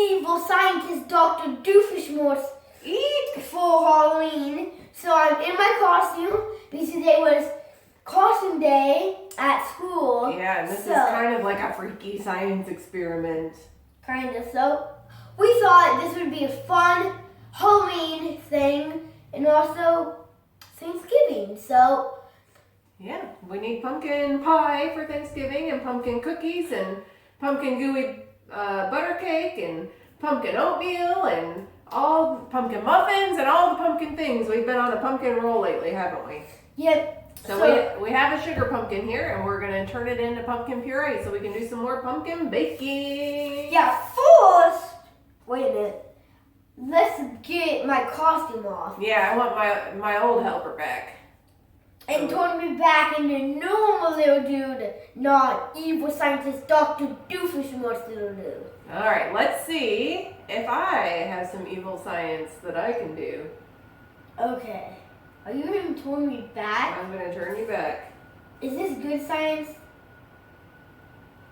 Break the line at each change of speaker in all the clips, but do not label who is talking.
evil scientist Dr. Doofenshmirtz eat for Halloween. So I'm in my costume because today was costume day at school.
Yeah, and this is kind of like a freaky science experiment.
Kind of. So we thought this would be a fun Halloween thing and also Thanksgiving. So
yeah, we need pumpkin pie for Thanksgiving and pumpkin cookies and pumpkin gooey butter cake and pumpkin oatmeal and all pumpkin muffins and all the pumpkin things. We've been on a pumpkin roll lately, haven't we?
Yep.
So we have a sugar pumpkin here and we're going to turn it into pumpkin puree so we can do some more pumpkin baking.
Yeah, first, wait a minute. Let's get my costume off.
Yeah, I want my old helper back.
And turn me back into normal little dude, not evil scientist Dr. Doofenshmirtz little dude.
Alright, let's see if I have some evil science that I can do.
Okay. Are you going to turn me back?
I'm going to turn you back.
Is this good science?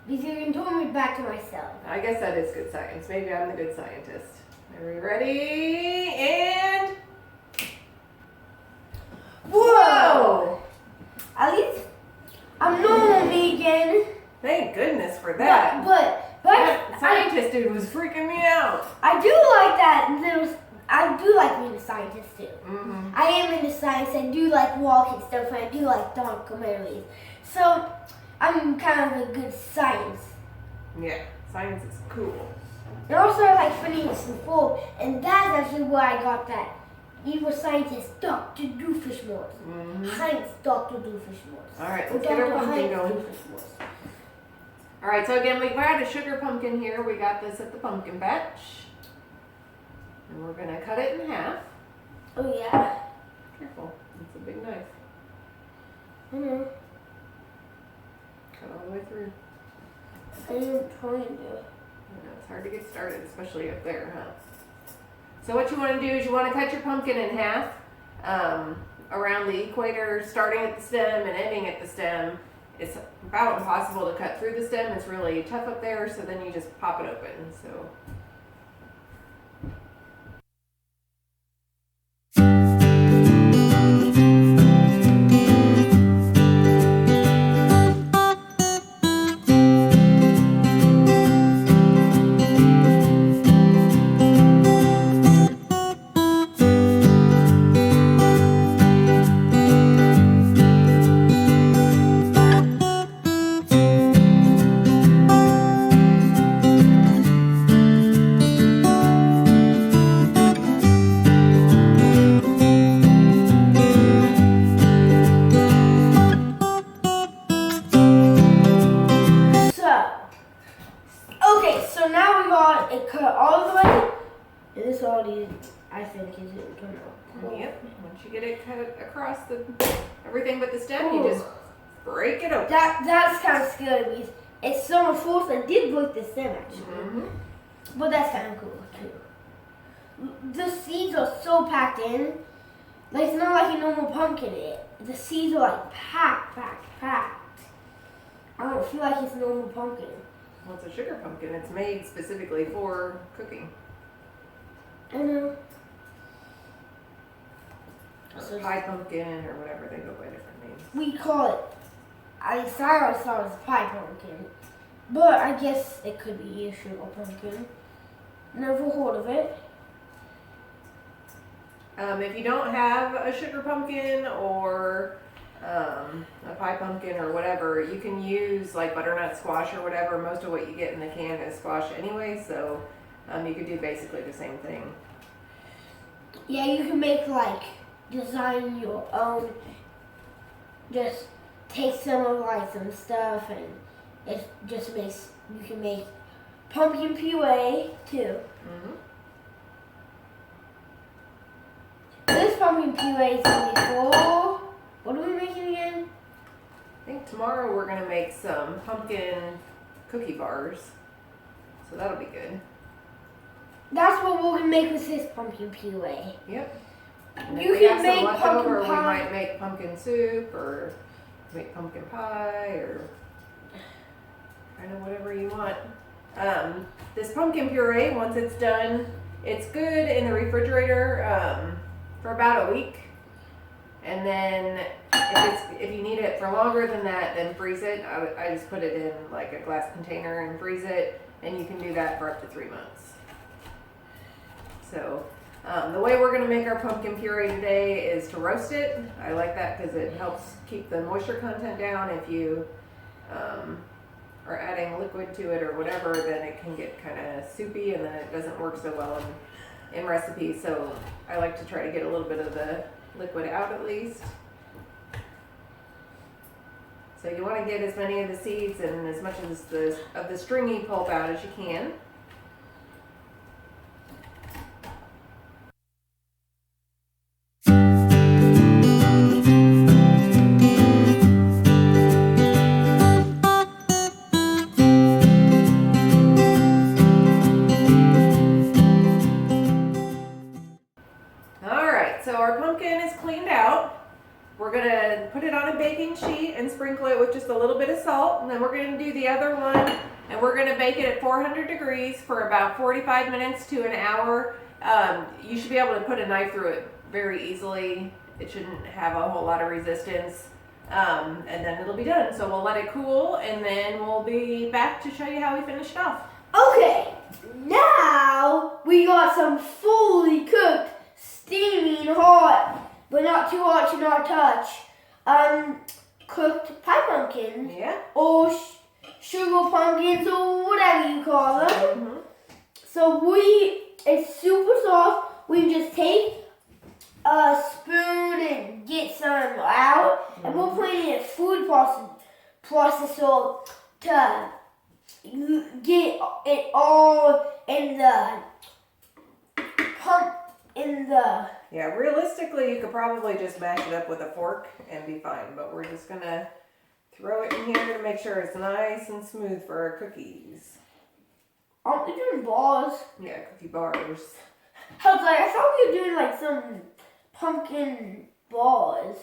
Because you're going to turn me back to myself.
I guess that is good science. Maybe I'm the good scientist. Are we ready? And... Whoa!
At least I'm normal me again.
Thank goodness for that.
But
That scientist dude was freaking me out.
I do like that. I do like being a scientist too.
Mm-hmm.
I am into science. I do like walking stuff, and I do like documentaries. So I'm kind of a good science.
Yeah, science is cool.
And also I like Phineas and Ferb, and that's actually where I got that evil scientist Dr. Doofenshmirtz.
Mm-hmm.
Science Dr. Doofenshmirtz.
All right, let's get our pumpkin going. All right, so again, we've got a sugar pumpkin here. We got this at the pumpkin patch. And we're going to cut it in half.
Oh, yeah.
Careful, it's a big knife.
I know.
Cut all the way through.
I am trying to.
I know, it's hard to get started, especially up there, huh? So what you want to do is you want to cut your pumpkin in half around the equator, starting at the stem and ending at the stem. It's about impossible to cut through the stem. It's really tough up there, so then you just pop it open. So.
So now we got it cut all the way, and this already, I think, is it turned out.
Yep. Once you get it cut across everything but the stem, you just break it open.
That's kind of scary because it's so much force. I did break the stem actually, but that's kind of cool too. The seeds are so packed in, like it's not like a normal pumpkin. The seeds are like packed. I don't feel like it's a normal pumpkin.
Well, it's a sugar pumpkin. It's made specifically for cooking.
I know.
Or pie pumpkin or whatever, they go by different names.
We call it, I thought it was pie pumpkin, but I guess it could be a sugar pumpkin. Never heard of it.
If you don't have a sugar pumpkin or a pie pumpkin or whatever, you can use like butternut squash or whatever. Most of what you get in the can is squash anyway, so you could do basically the same thing.
Yeah, you can make like, design your own, just take some of like some stuff and it just makes, you can make pumpkin puree too. This pumpkin puree is going to be for, what are we making again?
I think tomorrow we're going to make some pumpkin cookie bars, so that'll be good.
That's what we're going to make with this pumpkin puree.
Yep.
You can make pumpkin
we
pie.
might make pumpkin soup or make pumpkin pie or kind of whatever you want. This pumpkin puree, once it's done, it's good in the refrigerator for about a week. And then if you need it for longer than that, then freeze it. I just put it in like a glass container and freeze it, and you can do that for up to 3 months. So the way we're gonna make our pumpkin puree today is to roast it. I like that because it helps keep the moisture content down. If you are adding liquid to it or whatever, then it can get kind of soupy, and then it doesn't work so well in recipes. So I like to try to get a little bit of the liquid out at least. So you want to get as many of the seeds and as much as of the stringy pulp out as you can. So our pumpkin is cleaned out. We're gonna put it on a baking sheet and sprinkle it with just a little bit of salt. And then we're gonna do the other one, and we're gonna bake it at 400 degrees for about 45 minutes to an hour. You should be able to put a knife through it very easily. It shouldn't have a whole lot of resistance. And then it'll be done. So we'll let it cool, and then we'll be back to show you how we finished off.
Okay, now we got some fully cooked, steaming hot, but not too hot to not touch, cooked pie pumpkins.
Yeah.
Or sugar pumpkins, or whatever you call them.
Mm-hmm.
So it's super soft. We just take a spoon and get some out, and we'll put it in a food processor to get it all in the pump.
Yeah, realistically, you could probably just mash it up with a fork and be fine, but we're just gonna throw it in here to make sure it's nice and smooth for our cookies.
Aren't we doing bars?
Yeah, cookie bars.
I thought we were doing like some pumpkin bars,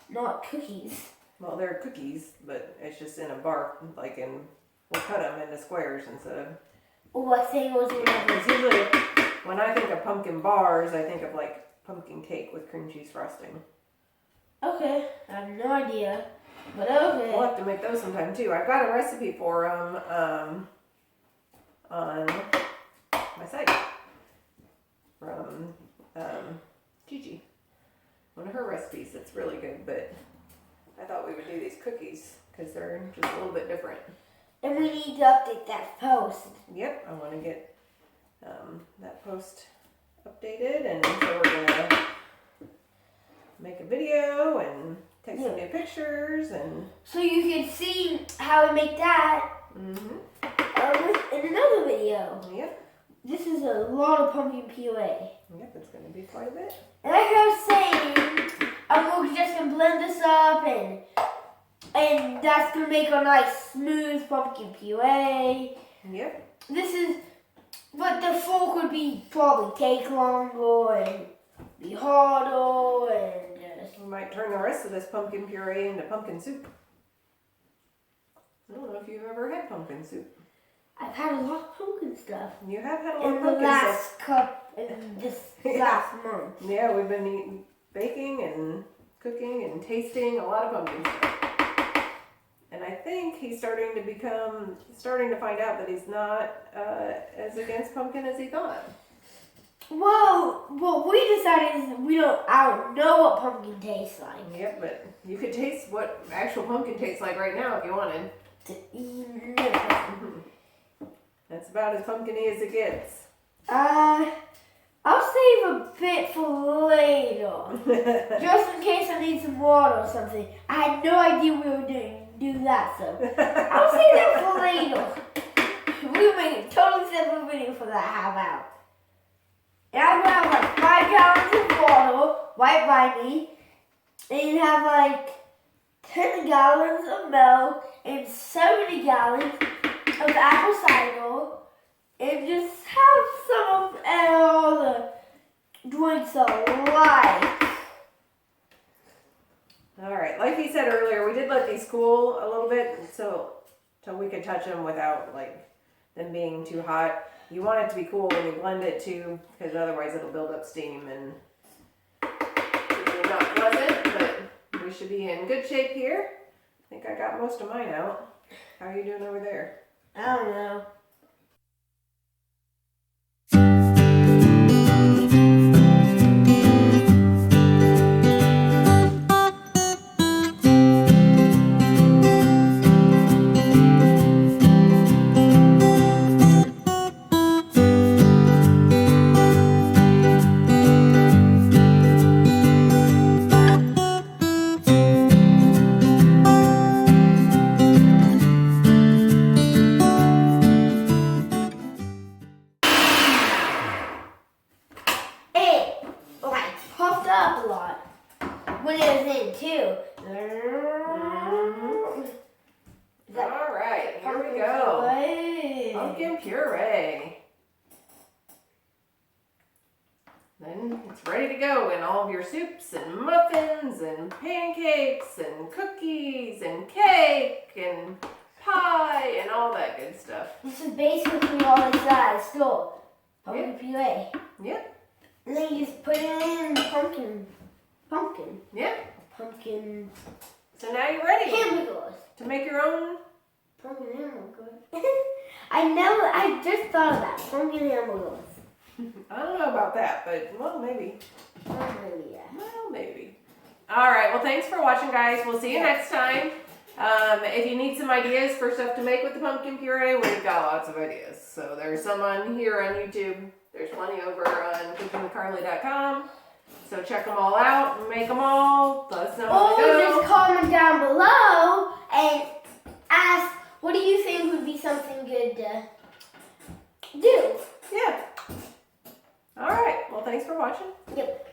not cookies.
Well, they're cookies, but it's just in a bar, we'll cut them into squares instead of...
Oh, I think it was
Because usually, when I think of pumpkin bars, I think of like pumpkin cake with cream cheese frosting.
Okay, I have no idea, but okay.
We'll have to make those sometime too. I've got a recipe for them on my site from Gigi. One of her recipes that's really good, but I thought we would do these cookies because they're just a little bit different.
And we need to update that post.
Yep, I want to get that post updated, and so we're gonna make a video and take some new pictures, and
so you can see how we make that in another video.
Yep.
This is a lot of pumpkin puree.
Yep, it's gonna be quite a bit.
And like I was saying, we're just gonna blend this up, and that's gonna make a nice smooth pumpkin puree.
Yep.
But the fork would probably take longer and be harder, and just...
We might turn the rest of this pumpkin puree into pumpkin soup. I don't know if you've ever had pumpkin soup.
I've had a lot of pumpkin stuff.
You have had a lot of
in the
pumpkin
last
stuff.
in this last month.
Yeah, we've been baking and cooking and tasting a lot of pumpkin stuff. And I think he's starting to find out that he's not as against pumpkin as he thought.
Well, what we decided is I don't know what pumpkin tastes like.
Yep, but you could taste what actual pumpkin tastes like right now if you wanted. That's about as pumpkin-y as it gets.
I'll save a bit for later. Just in case I need some water or something. I had no idea we were do that, so I'll save that for later. We'll make a totally separate video for that. How about? And I'm gonna have like 5 gallons of water right by me, and have like 10 gallons of milk and 70 gallons of apple cider, and just have some of all the drinks alike.
Alright, like he said earlier, we did let these cool a little bit so we could touch them without like than being too hot. You want it to be cool when you blend it too, because otherwise it'll build up steam and it's really not pleasant, but we should be in good shape here. I think I got most of mine out. How are you doing over there?
I don't know. Up a lot when it was in too.
All right, here we go. Pumpkin puree. Then it's ready to go in all of your soups and muffins and pancakes and cookies and cake and pie and all that good stuff.
This is basically all inside still. Pumpkin puree.
Yep.
And then you just put it in the pumpkin.
Yeah.
Pumpkin.
So now you're ready
Hamburgers.
to make your own.
Pumpkin hamburgers. I just thought of that. Pumpkin hamburgers.
I don't know about that, but well, maybe.
Maybe, yeah.
Well, maybe. All right. Well, thanks for watching, guys. We'll see you next time. If you need some ideas for stuff to make with the pumpkin puree, we've got lots of ideas. So there's some on here on YouTube. There's plenty over on cookingwithcarly.com. So check them all out and make them all. Let us know how they go.
Just comment down below and ask what do you think would be something good to do.
Yeah. All right. Well, thanks for watching.
Yep.